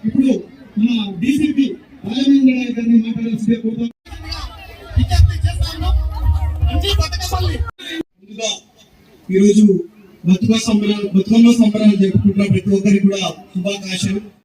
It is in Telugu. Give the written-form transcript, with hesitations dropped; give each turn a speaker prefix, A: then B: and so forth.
A: ఇప్పుడు మన డీసీపీ రాజమేంద్ర గారిని మాట్లాడాల్సిందే కోరుతాం. ముందుగా ఈరోజు బతుకమ్మ సంబరాలు జరుపుకుంటున్న ప్రతి ఒక్కరికి కూడా శుభాకాంక్షలు.